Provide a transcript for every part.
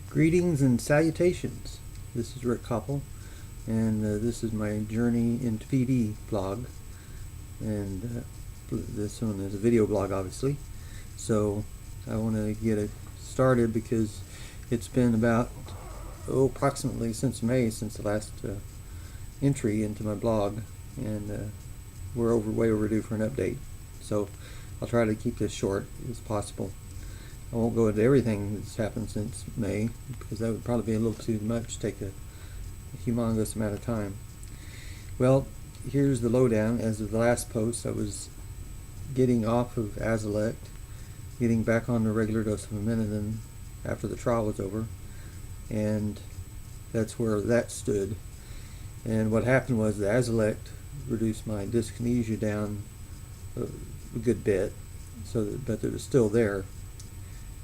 Greetings and salutations. This is Rick Koppel, and this is my Journey into PD blog. And this one is a video blog, obviously. So I want to get it started because it's been about, approximately since May, since the last entry into my blog, and we're way overdue for an update. So I'll try to keep this short as possible. I won't go into everything that's happened since May because that would probably be a little too much, take a humongous amount of time. Well, here's the lowdown. As of the last post, I was getting off of Azilect, getting back on the regular dose of aminotin after the trial was over, and that's where that stood. And what happened was the Azilect reduced my dyskinesia down a good bit, but it was still there.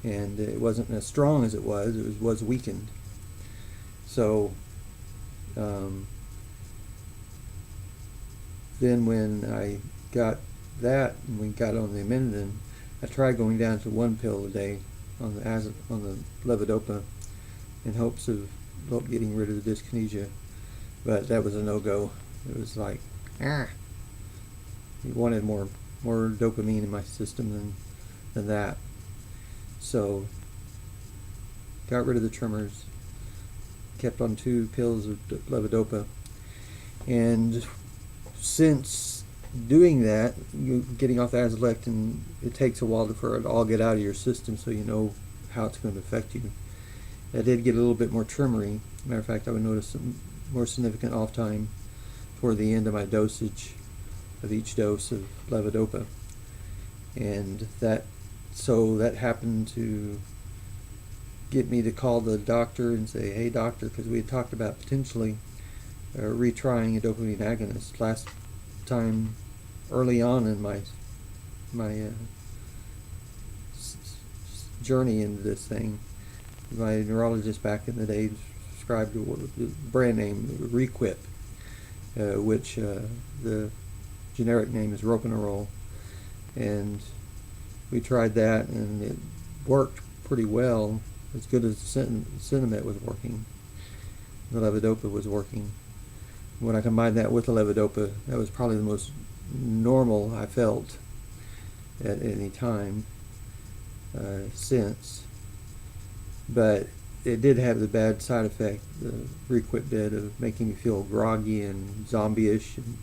And it wasn't as strong as it was weakened. So then when I got that and we got on the aminotin, I tried going down to one pill a day on the levodopa in hopes of getting rid of the dyskinesia, but that was a no-go. It was like, you wanted more dopamine in my system than that. So got rid of the tremors, kept on 2 pills of levodopa, and since doing that, getting off the Azilect, and it takes a while for it to all get out of your system so you know how it's going to affect you. I did get a little bit more tremory. Matter of fact, I would notice some more significant off time toward the end of my dosage of each dose of levodopa, and that happened to get me to call the doctor and say, hey doctor, because we had talked about potentially retrying a dopamine agonist last time early on in my journey into this thing. My neurologist back in the day prescribed the brand name Requip, which the generic name is Ropenolol, and we tried that and it worked pretty well, as good as Cinemet was working. The levodopa was working. When I combined that with the levodopa, that was probably the most normal I felt at any time since. But it did have the bad side effect, the Requip did, of making me feel groggy and zombie-ish, and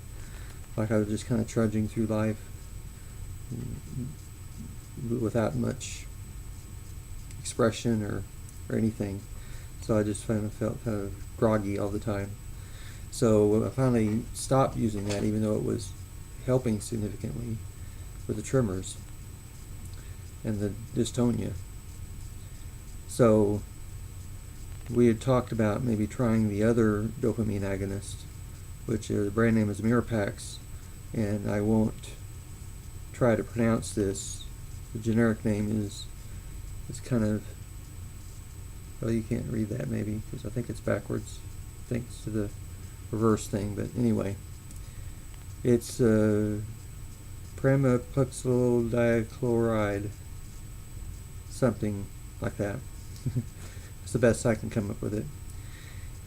like I was just kind of trudging through life without much expression or anything. So I just felt kind of groggy all the time. So I finally stopped using that, even though it was helping significantly with the tremors and the dystonia. So we had talked about maybe trying the other dopamine agonist, which the brand name is Mirapax, and I won't try to pronounce this. The generic name is kind of, well, you can't read that maybe because I think it's backwards thanks to the reverse thing, but anyway, it's pramipexyl dichloride, something like that. It's the best I can come up with it.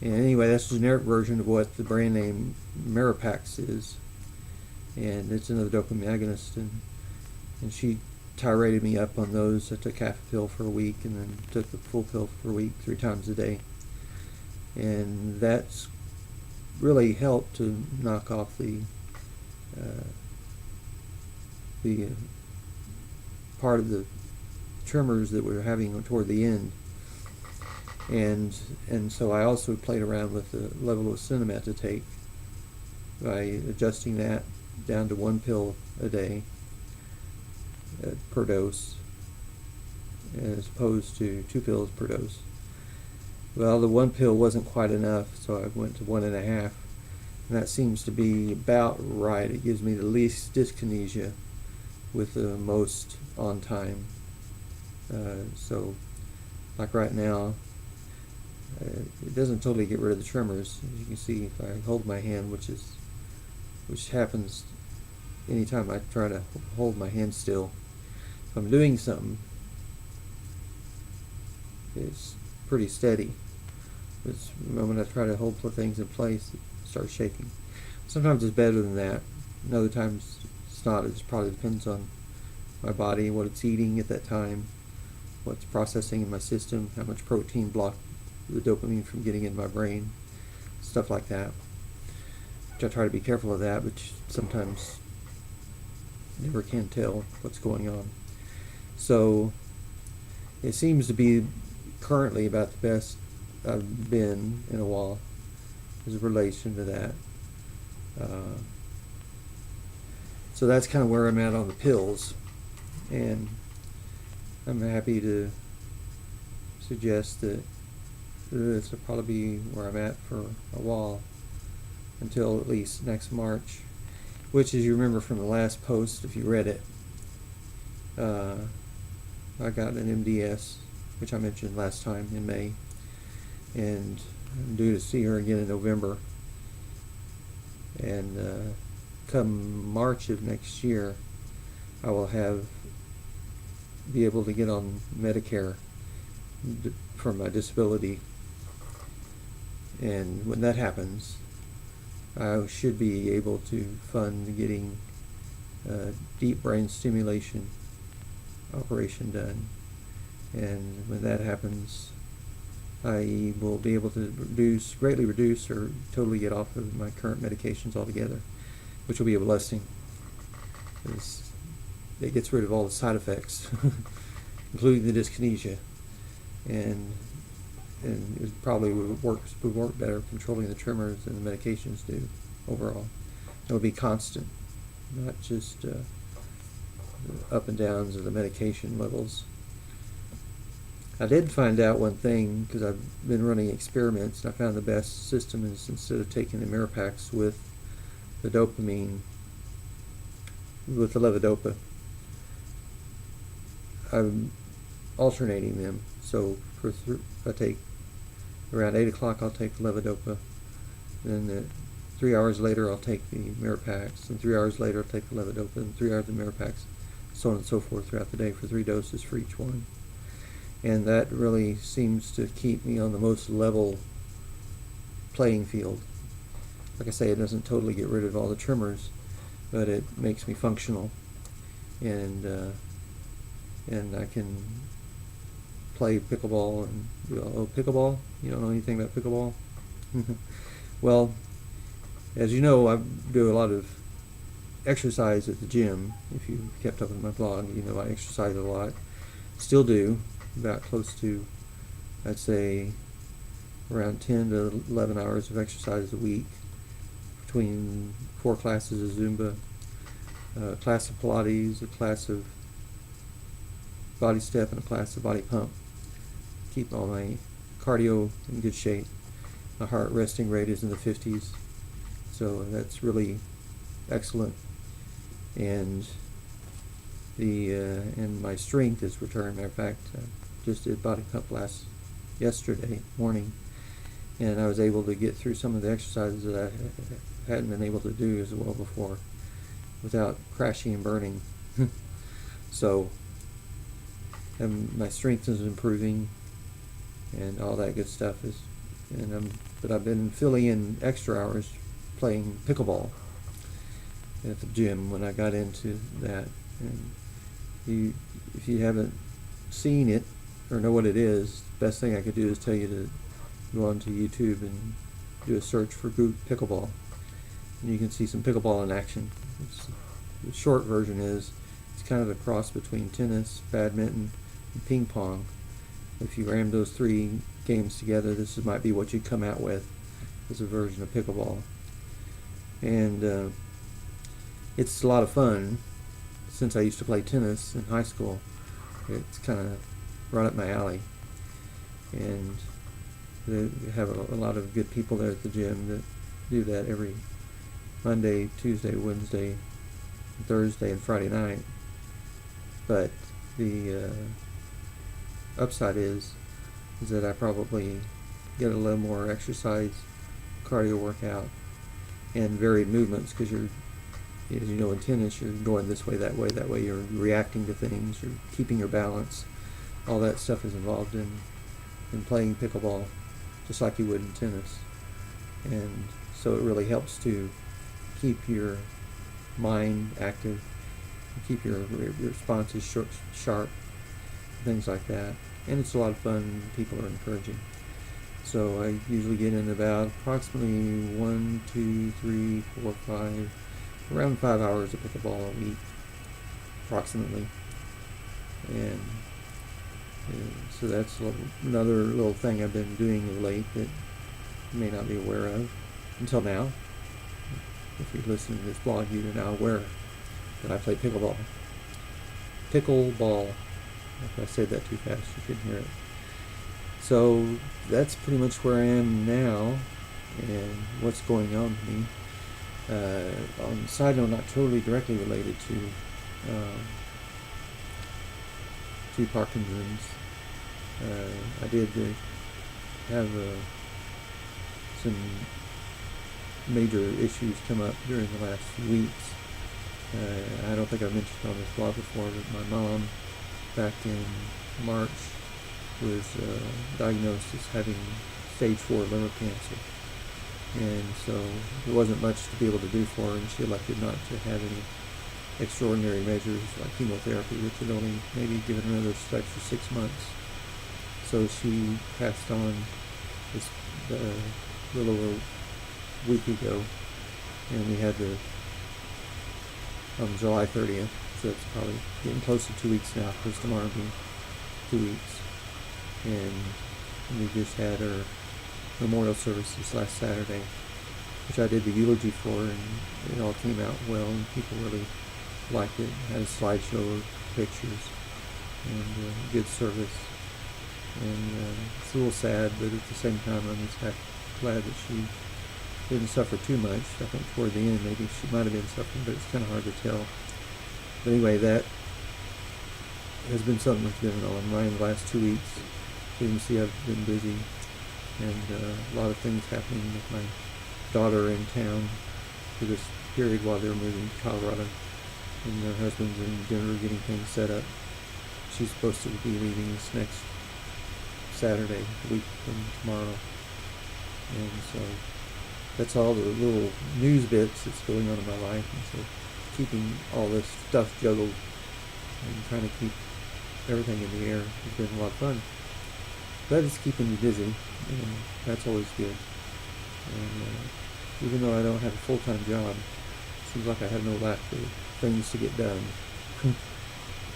And anyway, that's the generic version of what the brand name Mirapax is, and it's another dopamine agonist, and she titrated me up on those. I took half a pill for a week and then took the full pill for a week 3 times a day, and that's really helped to knock off the part of the tremors that we were having toward the end. And so I also played around with the level of Cinemet to take by adjusting that down to 1 pill a day per dose, as opposed to 2 pills per dose. Well, the 1 pill wasn't quite enough, so I went to 1.5, and that seems to be about right. It gives me the least dyskinesia with the most on time. So like right now, it doesn't totally get rid of the tremors. As you can see, if I hold my hand, which happens anytime I try to hold my hand still, if I'm doing something, it's pretty steady. It's when I try to hold things in place, it starts shaking. Sometimes it's better than that, and other times it's not. It just probably depends on my body, what it's eating at that time, what's processing in my system, how much protein blocked the dopamine from getting in my brain, stuff like that. Which I try to be careful of that, but sometimes never can tell what's going on. So it seems to be currently about the best I've been in a while as a relation to that. So that's kind of where I'm at on the pills, and I'm happy to suggest that this will probably be where I'm at for a while, until at least next March, which, as you remember from the last post, if you read it, I got an MDS, which I mentioned last time in May, and I'm due to see her again in November. And come March of next year, I will be able to get on Medicare for my disability. And when that happens, I should be able to fund getting a deep brain stimulation operation done. And when that happens, I will be able to greatly reduce or totally get off of my current medications altogether, which will be a blessing, because it gets rid of all the side effects, including the dyskinesia, and it probably would work better controlling the tremors than the medications do overall. It would be constant, not just up and downs of the medication levels. I did find out one thing, because I've been running experiments, and I found the best system is, instead of taking the Mirapax with the dopamine, with the levodopa, I'm alternating them. So I take around 8 o'clock, I'll take the levodopa, then 3 hours later I'll take the Mirapax, and 3 hours later I'll take the levodopa, and 3 hours of Mirapax, so on and so forth throughout the day for 3 doses for each one. And that really seems to keep me on the most level playing field. Like I say, it doesn't totally get rid of all the tremors, but it makes me functional, and I can play pickleball. And pickleball? You don't know anything about pickleball? Well, as you know, I do a lot of exercise at the gym. If you kept up with my blog, you know I exercise a lot. Still do. About close to, I'd say, around 10 to 11 hours of exercise a week, between 4 classes of Zumba, a class of Pilates, a class of body step, and a class of body pump. Keep all my cardio in good shape. My heart resting rate is in the 50s, so that's really excellent. And and my strength is returned. Matter of fact, I just did body pump yesterday morning, and I was able to get through some of the exercises that I hadn't been able to do as well before, without crashing and burning. So, my strength is improving, and all that good stuff is. But I've been filling in extra hours playing pickleball at the gym when I got into that. And if you haven't seen it or know what it is, the best thing I could do is tell you to go onto YouTube and do a search for pickleball, and you can see some pickleball in action. The short version is, it's kind of a cross between tennis, badminton, and ping pong. If you ram those 3 games together, this might be what you come out with as a version of pickleball. And it's a lot of fun. Since I used to play tennis in high school, it's kind of right up my alley. And they have a lot of good people there at the gym that do that every Monday, Tuesday, Wednesday, Thursday, and Friday night. But the upside is that I probably get a little more exercise, cardio workout, and varied movements, because as you know, in tennis, you're going this way, that way, you're reacting to things, you're keeping your balance. All that stuff is involved in in playing pickleball, just like you would in tennis. And so it really helps to keep your mind active, keep your responses sharp, things like that. And it's a lot of fun. People are encouraging. So I usually get in about approximately 1, 2, 3, 4, 5, around 5 hours of pickleball a week, approximately. And so that's another little thing I've been doing of late that you may not be aware of until now. If you're listening to this blog, you're now aware that I play pickleball. Pickleball. If I said that too fast, you couldn't hear it. So that's pretty much where I am now and what's going on with me. On the side note, not totally directly related to Parkinson's. I did have some major issues come up during the last few weeks. I don't think I've mentioned on this blog before, but my mom back in March was diagnosed as having stage 4 liver cancer. And so there wasn't much to be able to do for her, and she elected not to have any extraordinary measures like chemotherapy, which had only maybe given her another extra 6 months. So she passed on this little over a week ago, and we had on July 30th, so it's probably getting close to 2 weeks now, because tomorrow will be 2 weeks. And we just had our memorial services last Saturday, which I did the eulogy for, and it all came out well, and people really liked it. Had a slideshow of pictures, and good service. And it's a little sad, but at the same time, I'm just glad that she didn't suffer too much. I think toward the end, maybe she might have been suffering, but it's kind of hard to tell. But anyway, that has been something that's been on my mind the last 2 weeks. You can see I've been busy, and a lot of things happening with my daughter in town for this period while they're moving to Colorado, and their husband's in Denver getting things set up. She's supposed to be leaving this next Saturday, a week from tomorrow. And so that's all the little news bits that's going on in my life. And so keeping all this stuff juggled and trying to keep everything in the air has been a lot of fun. But it's keeping me busy, and that's always good. And even though I don't have a full-time job, it seems like I have no lack of things to get done.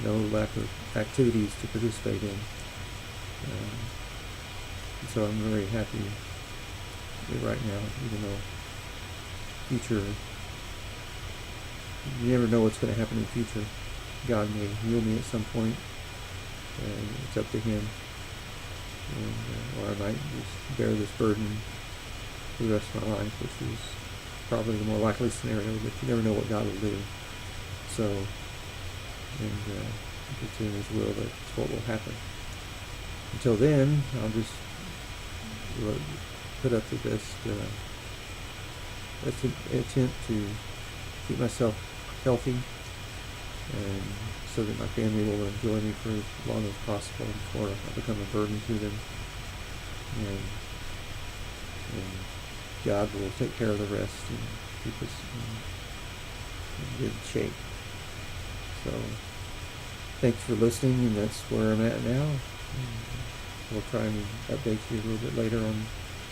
No lack of activities to participate in. So I'm very happy right now, even though future, you never know what's going to happen in the future. God may heal me at some point, and it's up to Him. And, or I might just bear this burden for the rest of my life, which is probably the more likely scenario, but you never know what God will do. So, and if it's in His will, that's what will happen. Until then, I'll just put up the best attempt to keep myself healthy, and so that my family will enjoy me for as long as possible before I become a burden to them. And God will take care of the rest and keep us in good shape. So, thanks for listening, and that's where I'm at now. We'll try and update you a little bit later on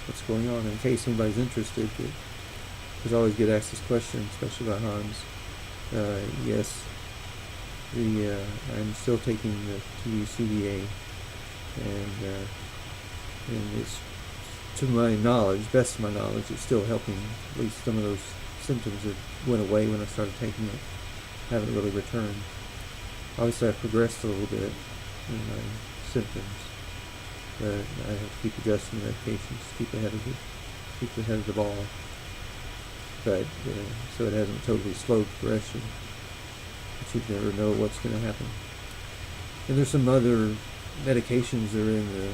what's going on, in case anybody's interested. Because I always get asked this question, especially about Hans. Yes, I'm still taking the TUCDA, and it's, to my knowledge, best of my knowledge, it's still helping. At least some of those symptoms that went away when I started taking it haven't really returned. Obviously, I've progressed a little bit in my symptoms, but I have to keep adjusting medications, keep ahead of the ball. But so it hasn't totally slowed progression. But you never know what's going to happen. And there's some other medications that are in the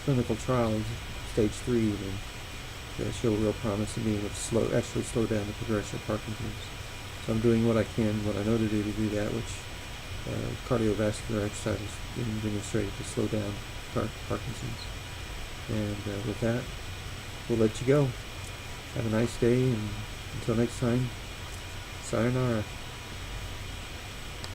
clinical trials, stage 3, that show real promise in being able to actually slow down the progression of Parkinson's. So I'm doing what I can, what I know to do that, which cardiovascular exercise has been demonstrated to slow down Parkinson's. And with that, we'll let you go. Have a nice day, and until next time, sayonara.